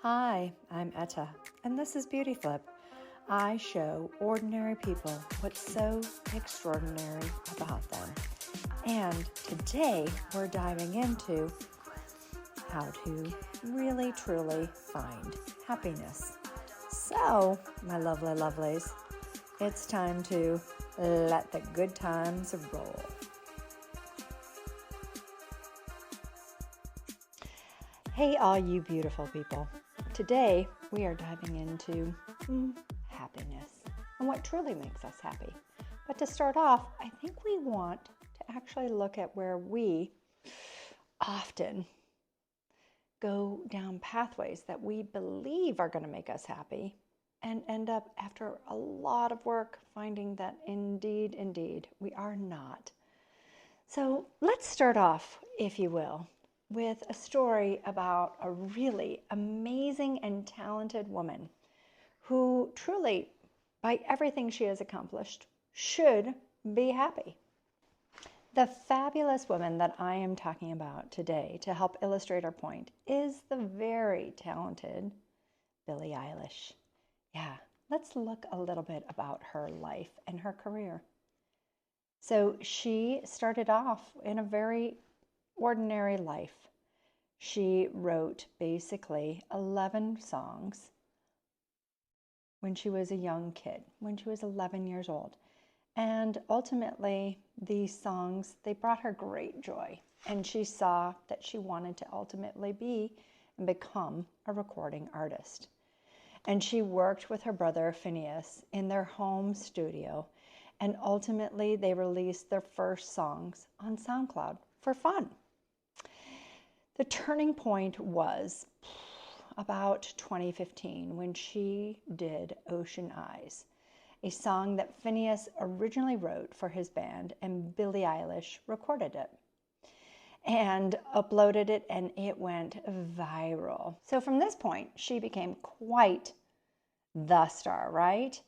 Hi, I'm Edda, and this is Beauty Flip. I show ordinary people what's so extraordinary about them. And today we're diving into how to really, truly find happiness. So, my lovely lovelies, it's time to let the good times roll. Hey, all you beautiful people. Today, we are diving into happiness and what truly makes us happy. But to start off, I think we want to actually look at where we often go down pathways that we believe are going to make us happy and end up, after a lot of work, finding that indeed, we are not. So let's start off, if you will, with a story about a really amazing and talented woman who truly, by everything she has accomplished, should be happy. The fabulous woman that I am talking about today to help illustrate our point is the very talented Billie Eilish. Yeah, let's look a little bit about her life and her career. So she started off in a very ordinary life. She wrote basically 11 songs when she was a young kid, when she was 11 years old. And ultimately, these songs, they brought her great joy. And she saw that she wanted to ultimately be and become a recording artist. And she worked with her brother Phineas in their home studio. And ultimately, they released their first songs on SoundCloud for fun. The turning point was about 2015 when she did Ocean Eyes, a song that Phineas originally wrote for his band and Billie Eilish recorded it and uploaded it, and it went viral. So from this point, she became quite the star, right?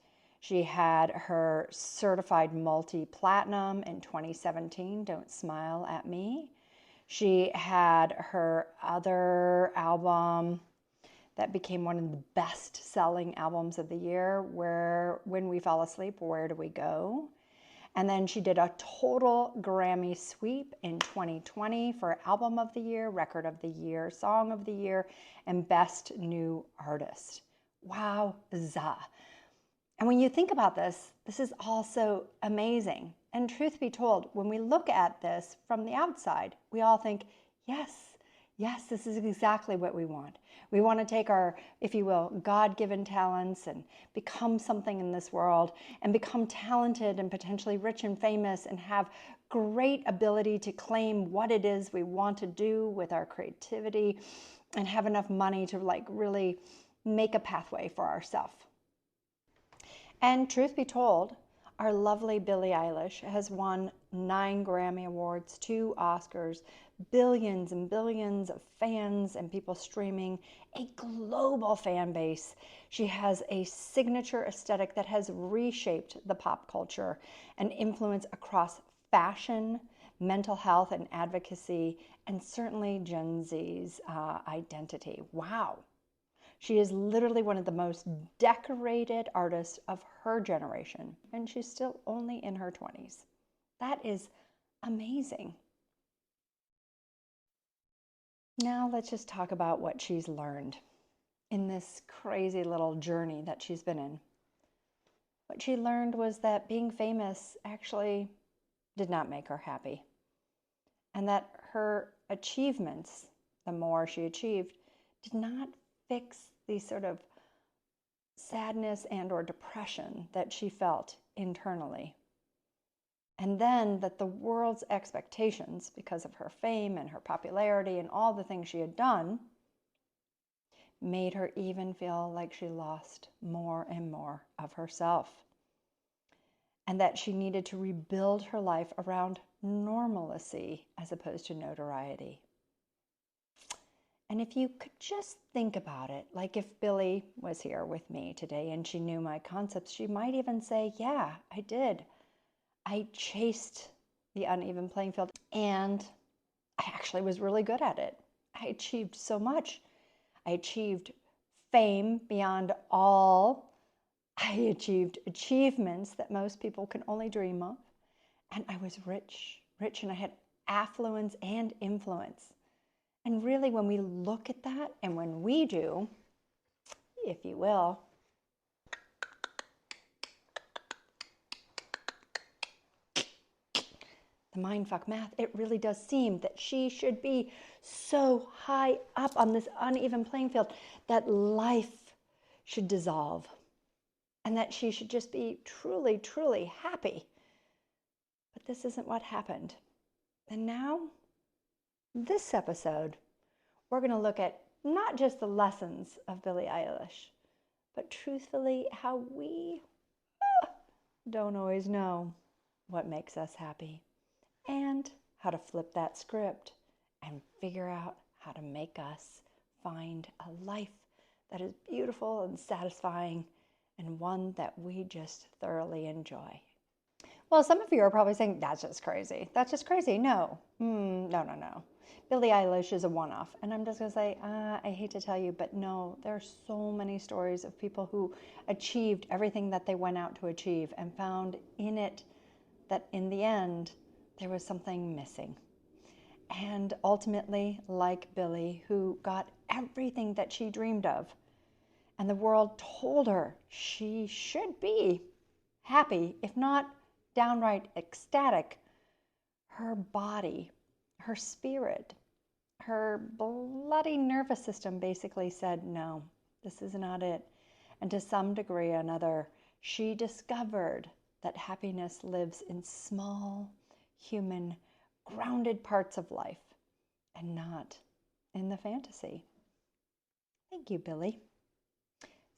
She had her certified multi-platinum in 2017, Don't Smile at Me. She had her other album that became one of the best-selling albums of the year, When We Fall Asleep, Where Do We Go? And then she did a total Grammy sweep in 2020 for Album of the Year, Record of the Year, Song of the Year, and Best New Artist. Wowza. And when you think about this, this is also amazing. And truth be told, when we look at this from the outside, we all think, yes, this is exactly what we want. We want to take our, if you will, God-given talents and become something in this world and become talented and potentially rich and famous and have great ability to claim what it is we want to do with our creativity and have enough money to really make a pathway for ourselves. And truth be told, our lovely Billie Eilish has won 9 Grammy Awards, 2 Oscars, billions and billions of fans and people streaming, a global fan base. She has a signature aesthetic that has reshaped the pop culture and influence across fashion, mental health and advocacy, and certainly Gen Z's identity. Wow. She is literally one of the most decorated artists of her generation, and she's still only in her 20s. That is amazing. Now let's just talk about what she's learned in this crazy little journey that she's been in. What she learned was that being famous actually did not make her happy, and that her achievements, the more she achieved, did not fix the sort of sadness and or depression that she felt internally. And then that the world's expectations, because of her fame and her popularity and all the things she had done, made her even feel like she lost more and more of herself. And that she needed to rebuild her life around normalcy as opposed to notoriety. And if you could just think about it, like if Billie was here with me today and she knew my concepts, she might even say, yeah, I did. I chased the uneven playing field and I actually was really good at it. I achieved so much. I achieved fame beyond all. I achieved achievements that most people can only dream of. And I was rich, and I had affluence and influence. And really, when we look at that, and when we do, if you will, the mindfuck math, it really does seem that she should be so high up on this uneven playing field that life should dissolve and that she should just be truly, truly happy. But this isn't what happened. And now, this episode, we're going to look at not just the lessons of Billie Eilish, but truthfully, how we don't always know what makes us happy, and how to flip that script and figure out how to make us find a life that is beautiful and satisfying, and one that we just thoroughly enjoy. Well, some of you are probably saying, that's just crazy. That's just crazy. No. No. Billie Eilish is a one-off. And I'm just going to say, I hate to tell you, but no, there are so many stories of people who achieved everything that they went out to achieve and found in it that in the end, there was something missing. And ultimately, like Billie, who got everything that she dreamed of, and the world told her she should be happy, if not downright ecstatic, her body, her spirit, her bloody nervous system basically said, no, this is not it. And to some degree or another, she discovered that happiness lives in small, human, grounded parts of life and not in the fantasy. Thank you, Billie.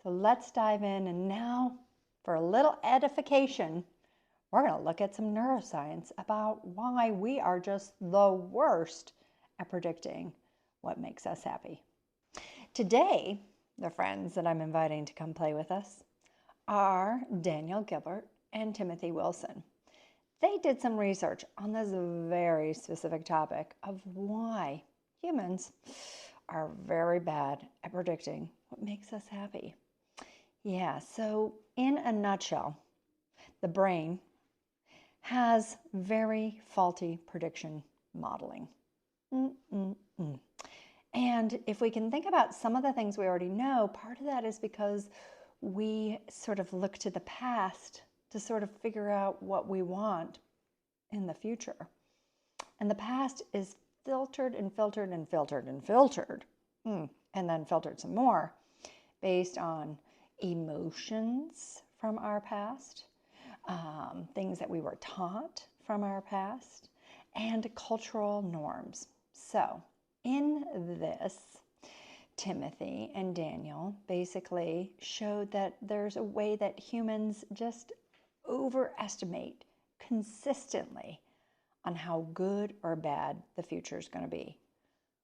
So let's dive in, and now for a little edification, we're going to look at some neuroscience about why we are just the worst at predicting what makes us happy. Today, the friends that I'm inviting to come play with us are Daniel Gilbert and Timothy Wilson. They did some research on this very specific topic of why humans are very bad at predicting what makes us happy. Yeah, so in a nutshell, the brain has very faulty prediction modeling. And if we can think about some of the things we already know, part of that is because we sort of look to the past to sort of figure out what we want in the future. And the past is filtered and filtered and filtered and filtered, and then filtered some more based on emotions from our past, things that we were taught from our past, and cultural norms. So in this, Timothy and Daniel basically showed that there's a way that humans just overestimate consistently on how good or bad the future is going to be.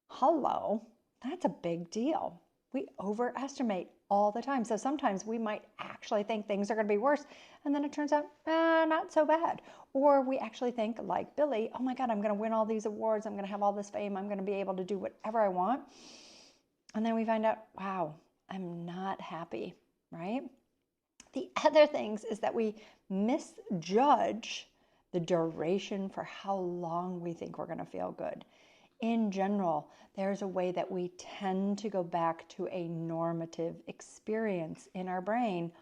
Hello, that's a big deal. We overestimate all the time. So sometimes we might actually think things are going to be worse, and then it turns out, not so bad. Or we actually think, like Billie, oh my God, I'm going to win all these awards. I'm going to have all this fame. I'm going to be able to do whatever I want. And then we find out, wow, I'm not happy, right? The other things is that we misjudge the duration for how long we think we're going to feel good. In general, there's a way that we tend to go back to a normative experience in our brain,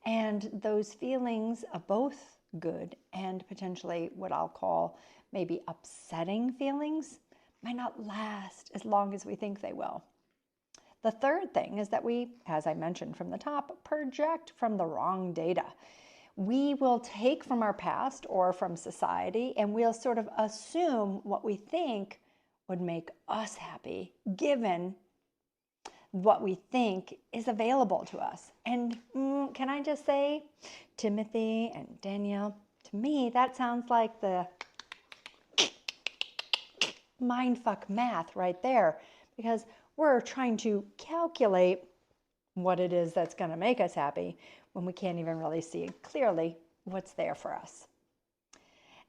and those feelings of both good and potentially what I'll call maybe upsetting feelings might not last as long as we think they will. The third thing is that we, as I mentioned from the top, project from the wrong data. We will take from our past or from society, and we'll sort of assume what we think would make us happy, given what we think is available to us. And can I just say, Timothy and Danielle, to me, that sounds like the mindfuck math right there, because we're trying to calculate what it is that's going to make us happy when we can't even really see clearly what's there for us.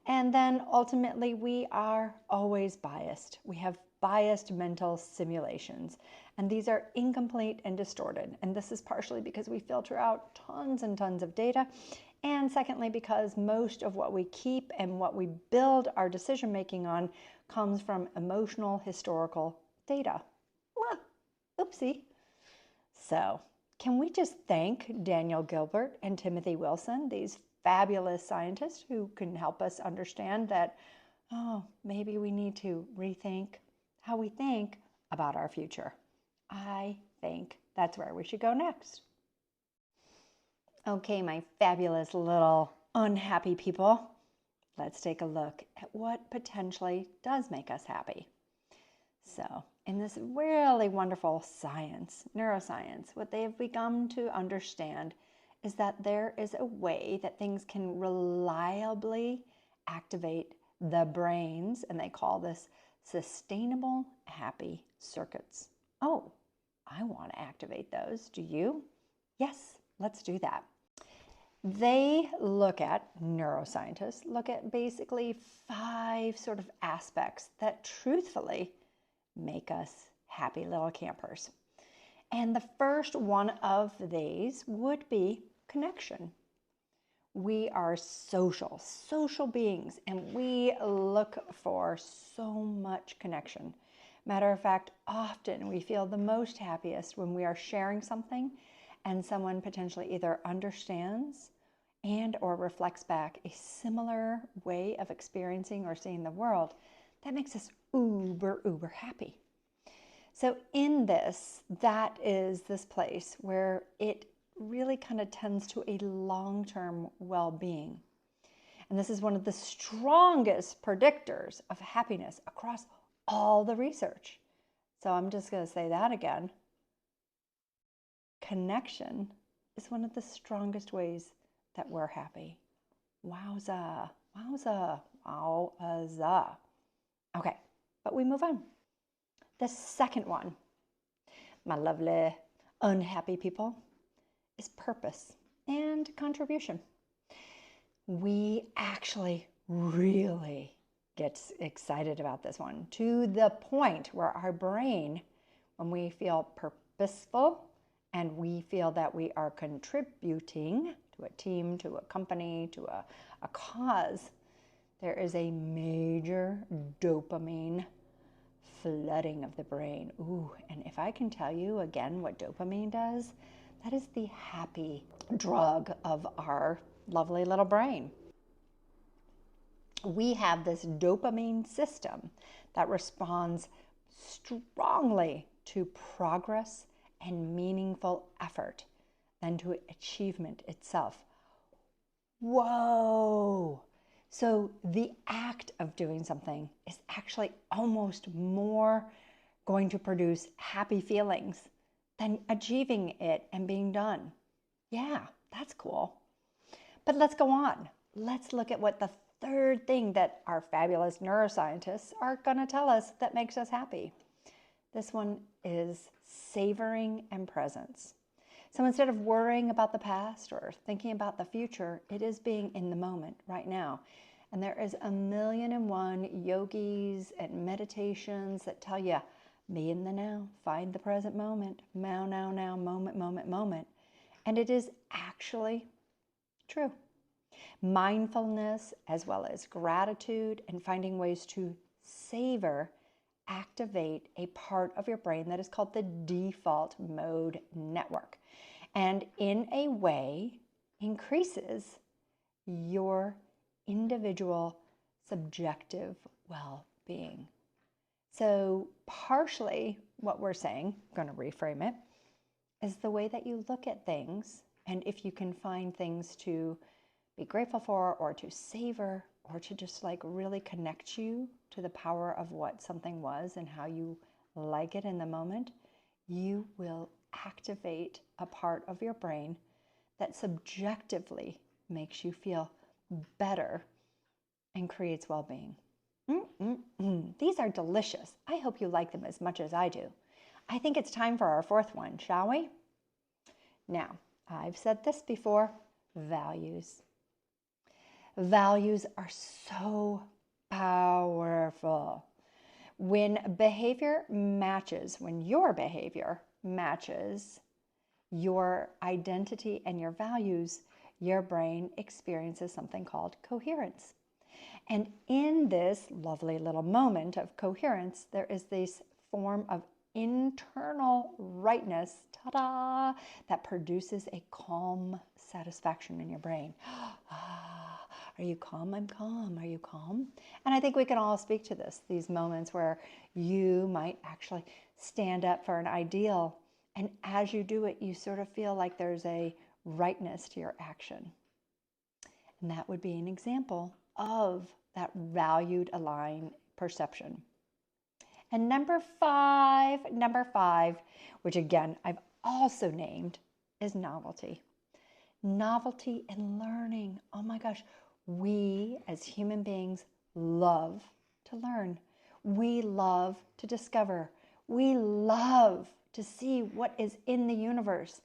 And then ultimately, we are always biased. We have biased mental simulations. And these are incomplete and distorted. And this is partially because we filter out tons and tons of data. And secondly, because most of what we keep and what we build our decision making on comes from emotional historical data. Well, oopsie. So, can we just thank Daniel Gilbert and Timothy Wilson, these fabulous scientists who can help us understand that, oh, maybe we need to rethink how we think about our future. I think that's where we should go next. Okay, my fabulous little unhappy people, let's take a look at what potentially does make us happy. So, in this really wonderful science, neuroscience, what they have begun to understand is that there is a way that things can reliably activate the brains, and they call this sustainable happy circuits. Oh, I want to activate those. Do you? Yes, let's do that. Neuroscientists look at basically 5 sort of aspects that truthfully make us happy little campers. And the first one of these would be connection. We are social beings, and we look for so much connection. Matter of fact, often we feel the most happiest when we are sharing something and someone potentially either understands and or reflects back a similar way of experiencing or seeing the world. That makes us uber happy. So in this, that is this place where it really kind of tends to a long-term well-being. And this is one of the strongest predictors of happiness across all the research. So I'm just going to say that again. Connection is one of the strongest ways that we're happy. Wowza. Okay, but we move on. The second one, my lovely unhappy people, is purpose and contribution. We actually really get excited about this one, to the point where our brain, when we feel purposeful and we feel that we are contributing to a team, to a company, to a cause, there is a major dopamine flooding of the brain. Ooh, and if I can tell you again what dopamine does, that is the happy drug of our lovely little brain. We have this dopamine system that responds strongly to progress and meaningful effort than to achievement itself. Whoa! So the act of doing something is actually almost more going to produce happy feelings than achieving it and being done. Yeah, that's cool. But let's go on. Let's look at what the third thing that our fabulous neuroscientists are going to tell us that makes us happy. This one is savoring and presence. So instead of worrying about the past or thinking about the future, it is being in the moment right now. And there is 1,000,001 yogis and meditations that tell you, be in the now, find the present moment, now, moment. And it is actually true. Mindfulness, as well as gratitude and finding ways to savor, activate a part of your brain that is called the default mode network. And in a way, increases your individual subjective well-being. So partially what we're saying, I'm going to reframe it, is the way that you look at things, and if you can find things to be grateful for or to savor or to just like really connect you to the power of what something was and how you like it in the moment, you will activate a part of your brain that subjectively makes you feel better and creates well-being. These are delicious. I hope you like them as much as I do. I think it's time for our fourth one, shall we? Now, I've said this before, values. Values are so powerful. When your behavior matches your identity and your values, your brain experiences something called coherence. And in this lovely little moment of coherence, there is this form of internal rightness, ta-da, that produces a calm satisfaction in your brain. Are you calm? I'm calm. Are you calm? And I think we can all speak to this, these moments where you might actually stand up for an ideal, and as you do it, you sort of feel like there's a rightness to your action. And that would be an example of that valued aligned perception. And number five, which again I've also named, is novelty. Novelty and learning. Oh my gosh, we as human beings love to learn. We love to discover. We love to see what is in the universe.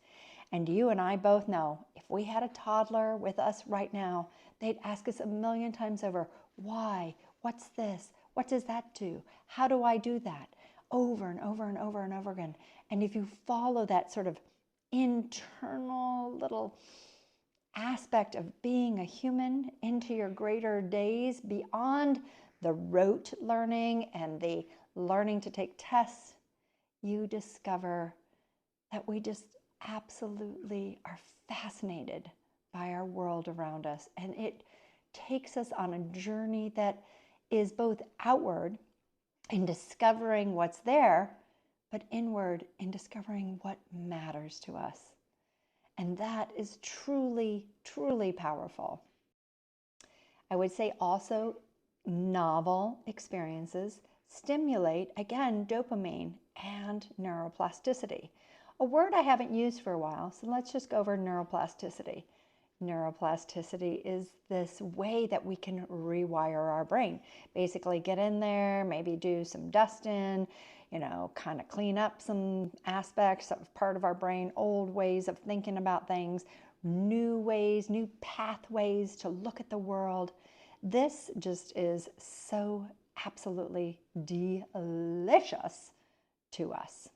And you and I both know, if we had a toddler with us right now, they'd ask us a million times over, why? What's this? What does that do? How do I do that? Over and over and over and over again. And if you follow that sort of internal little aspect of being a human into your greater days, beyond the rote learning and the learning to take tests, you discover that we just absolutely are fascinated by our world around us. And it takes us on a journey that is both outward in discovering what's there, but inward in discovering what matters to us. And that is truly, truly powerful. I would say also novel experiences stimulate, again, dopamine and neuroplasticity. A word I haven't used for a while, so let's just go over neuroplasticity. Neuroplasticity is this way that we can rewire our brain. Basically get in there, maybe do some dusting, kind of clean up some aspects of part of our brain, old ways of thinking about things, new ways, new pathways to look at the world. This just is so absolutely delicious to us.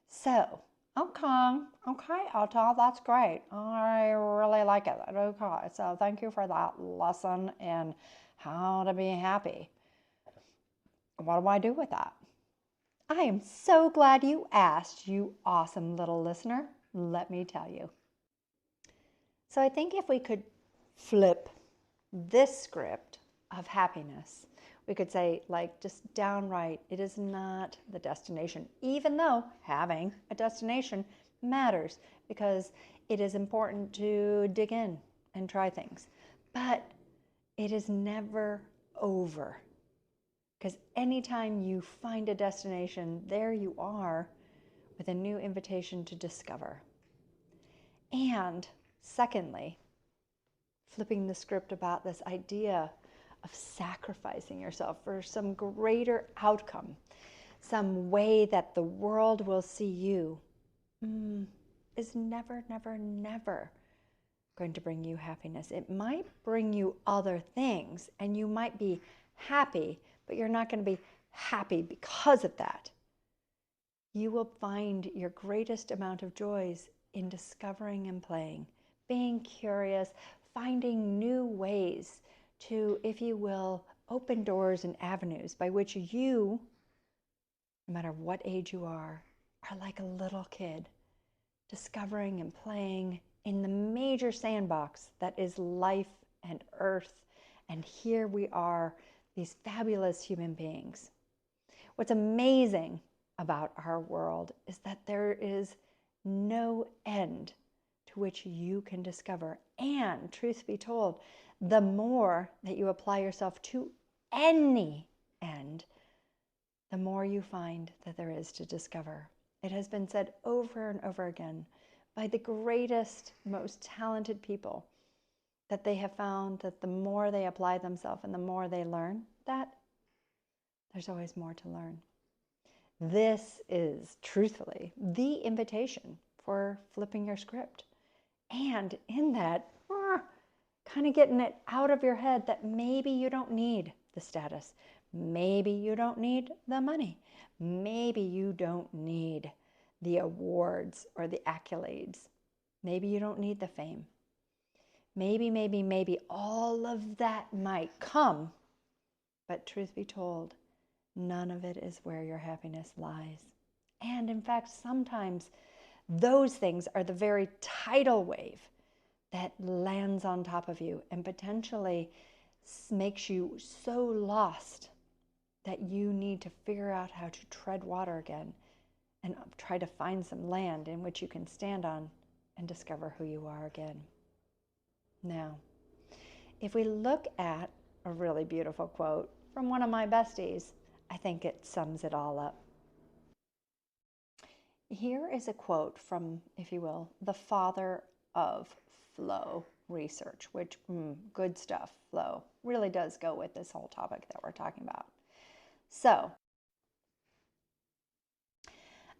So, okay, Alta, that's great. I really like it. Okay, so thank you for that lesson in how to be happy. What do I do with that? I am so glad you asked, you awesome little listener. Let me tell you. So I think if we could flip this script of happiness, we could say, just downright, it is not the destination, even though having a destination matters, because it is important to dig in and try things. But it is never over, because anytime you find a destination, there you are with a new invitation to discover. And secondly, flipping the script about this idea of sacrificing yourself for some greater outcome, some way that the world will see you, is never, never, never going to bring you happiness. It might bring you other things, and you might be happy, but you're not going to be happy because of that. You will find your greatest amount of joys in discovering and playing, being curious, finding new ways to, if you will, open doors and avenues by which you, no matter what age you are like a little kid, discovering and playing in the major sandbox that is life and earth. And here we are, these fabulous human beings. What's amazing about our world is that there is no end to which you can discover. And truth be told, the more that you apply yourself to any end, the more you find that there is to discover. It has been said over and over again by the greatest, most talented people that they have found that the more they apply themselves and the more they learn, that there's always more to learn. This is truthfully the invitation for flipping your script. And in that, kind of getting it out of your head that maybe you don't need the status. Maybe you don't need the money. Maybe you don't need the awards or the accolades. Maybe you don't need the fame. Maybe all of that might come. But truth be told, none of it is where your happiness lies. And in fact, sometimes those things are the very tidal wave that lands on top of you and potentially makes you so lost that you need to figure out how to tread water again and try to find some land in which you can stand on and discover who you are again. Now, if we look at a really beautiful quote from one of my besties, I think it sums it all up. Here is a quote from, if you will, the father of flow research, which, good stuff, flow, really does go with this whole topic that we're talking about. So,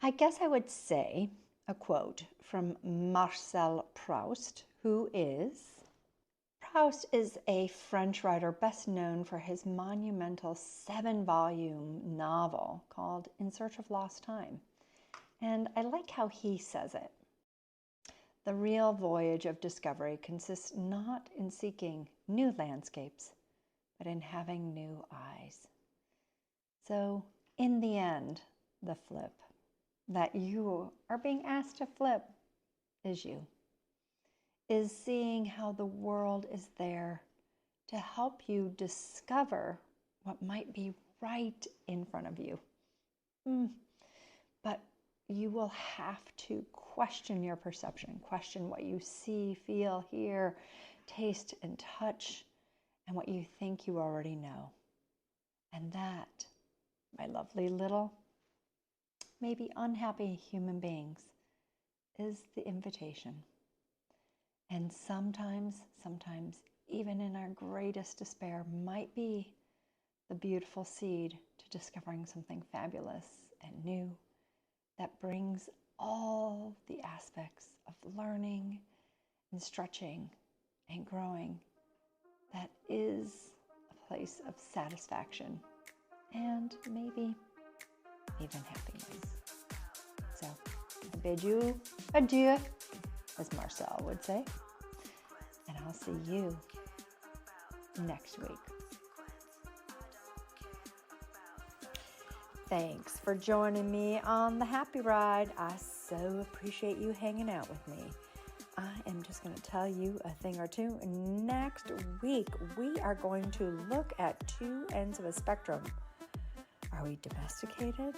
I guess I would say a quote from Marcel Proust, who is... Proust is a French writer best known for his monumental 7-volume novel called In Search of Lost Time. And I like how he says it. The real voyage of discovery consists not in seeking new landscapes, but in having new eyes. So, in the end, the flip that you are being asked to flip is you. Is seeing how the world is there to help you discover what might be right in front of you. But you will have to question your perception, question what you see, feel, hear, taste, and touch, and what you think you already know. And that, my lovely little, maybe unhappy human beings, is the invitation. And sometimes, even in our greatest despair, might be the beautiful seed to discovering something fabulous and new that brings all the aspects of learning and stretching and growing that is a place of satisfaction and maybe even happiness. So I bid you adieu, as Marcel would say, and I'll see you next week. Thanks for joining me on the happy ride. I so appreciate you hanging out with me. I am just going to tell you a thing or two. Next week, we are going to look at two ends of a spectrum. Are we domesticated?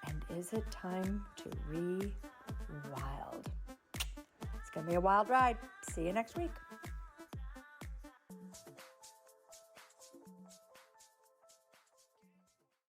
And is it time to re-wild? It's going to be a wild ride. See you next week.